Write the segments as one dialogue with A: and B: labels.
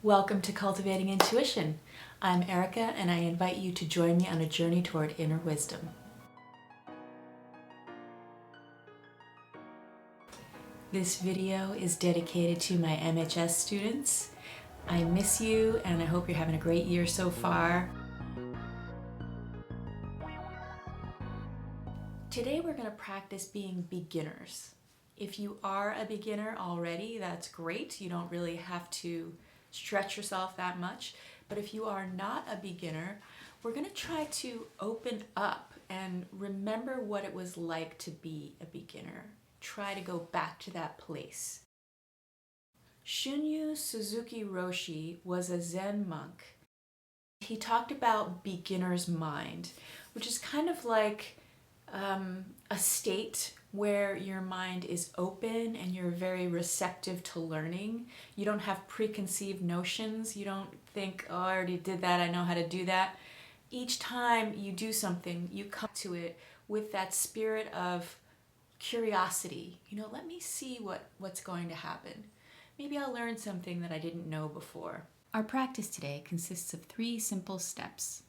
A: Welcome to Cultivating Intuition. I'm Erica and I invite you to join me on a journey toward inner wisdom. This video is dedicated to my MHS students. I miss you and I hope you're having a great year so far. Today we're going to practice being beginners. If you are a beginner already, that's great. You don't really have to stretch yourself that much. But if you are not a beginner, we're going to try to open up and remember what it was like to be a beginner. Try to go back to that place. Shunryu Suzuki Roshi was a Zen monk. He talked about beginner's mind, which is kind of like a state where your mind is open and you're very receptive to learning. You don't have preconceived notions. You don't think, oh, I already did that, I know how to do that. Each time you do something, you come to it with that spirit of curiosity. Let me see what's going to happen. Maybe I'll learn something that I didn't know before. Our practice today consists of 3 simple steps.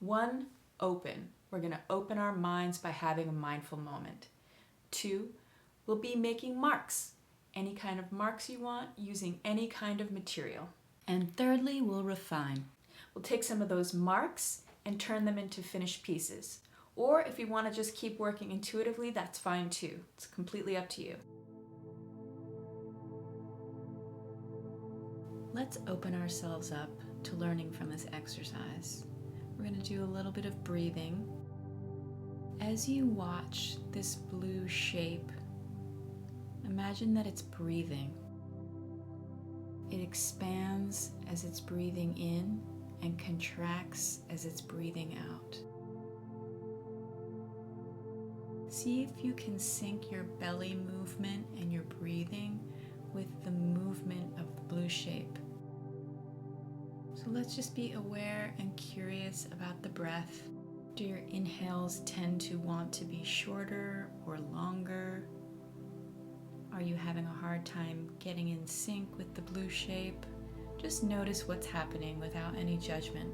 A: 1, open. We're going to open our minds by having a mindful moment. 2, we'll be making marks. Any kind of marks you want, using any kind of material. And thirdly, we'll refine. We'll take some of those marks and turn them into finished pieces. Or if you want to just keep working intuitively, that's fine too. It's completely up to you. Let's open ourselves up to learning from this exercise. We're going to do a little bit of breathing. As you watch this blue shape, imagine that it's breathing. It expands as it's breathing in and contracts as it's breathing out. See if you can sync your belly movement and your breathing with the movement of the blue shape. So let's just be aware and curious about the breath. Do your inhales tend to want to be shorter or longer? Are you having a hard time getting in sync with the blue shape? Just notice what's happening without any judgment.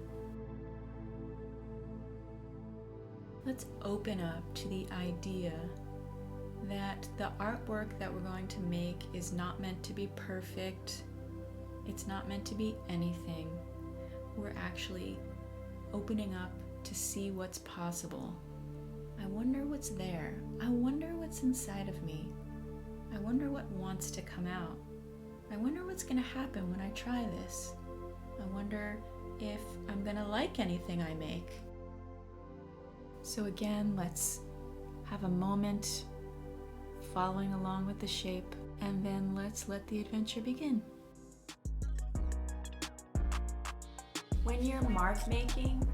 A: Let's open up to the idea that the artwork that we're going to make is not meant to be perfect. It's not meant to be anything. We're actually opening up to see what's possible. I wonder what's there. I wonder what's inside of me. I wonder what wants to come out. I wonder what's going to happen when I try this. I wonder if I'm going to like anything I make. So again, let's have a moment following along with the shape, and then let's let the adventure begin. When you're mark making,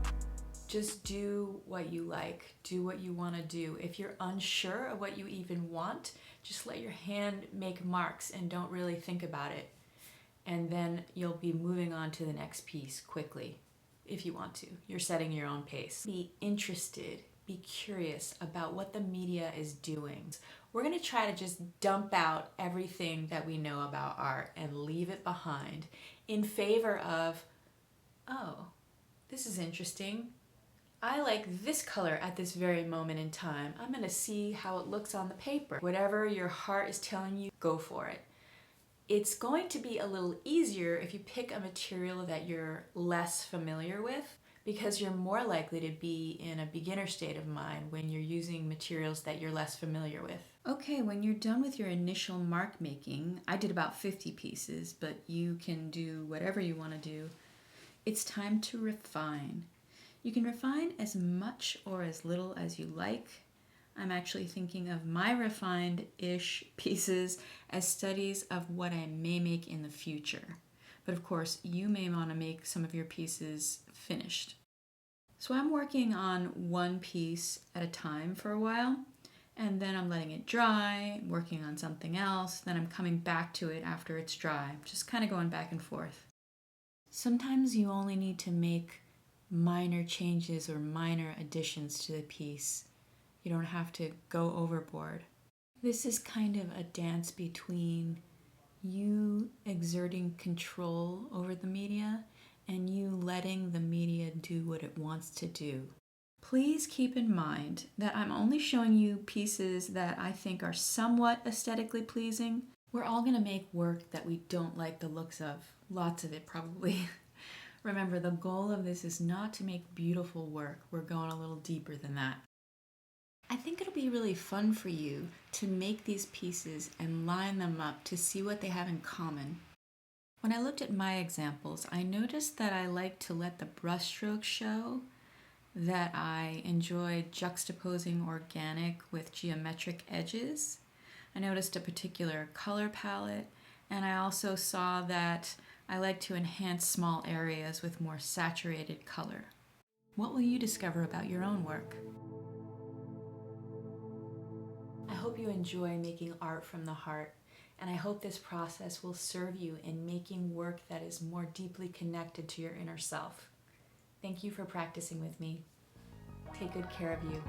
A: just do what you like. Do what you want to do. If you're unsure of what you even want, just let your hand make marks and don't really think about it. And then you'll be moving on to the next piece quickly if you want to. You're setting your own pace. Be interested, be curious about what the media is doing. We're going to try to just dump out everything that we know about art and leave it behind in favor of, oh, this is interesting. I like this color at this very moment in time. I'm going to see how it looks on the paper. Whatever your heart is telling you, go for it. It's going to be a little easier if you pick a material that you're less familiar with, because you're more likely to be in a beginner state of mind when you're using materials that you're less familiar with. Okay, when you're done with your initial mark making, I did about 50 pieces, but you can do whatever you want to do. It's time to refine. You can refine as much or as little as you like. I'm actually thinking of my refined-ish pieces as studies of what I may make in the future. But of course, you may want to make some of your pieces finished. So I'm working on one piece at a time for a while, and then I'm letting it dry, working on something else, then I'm coming back to it after it's dry, just kind of going back and forth. Sometimes you only need to make minor changes or minor additions to the piece. You don't have to go overboard. This is kind of a dance between you exerting control over the media and you letting the media do what it wants to do. Please keep in mind that I'm only showing you pieces that I think are somewhat aesthetically pleasing. We're all going to make work that we don't like the looks of. Lots of it, probably. Remember, the goal of this is not to make beautiful work. We're going a little deeper than that. I think it'll be really fun for you to make these pieces and line them up to see what they have in common. When I looked at my examples, I noticed that I like to let the brushstrokes show, that I enjoyed juxtaposing organic with geometric edges. I noticed a particular color palette, and I also saw that I like to enhance small areas with more saturated color. What will you discover about your own work? I hope you enjoy making art from the heart, and I hope this process will serve you in making work that is more deeply connected to your inner self. Thank you for practicing with me. Take good care of you.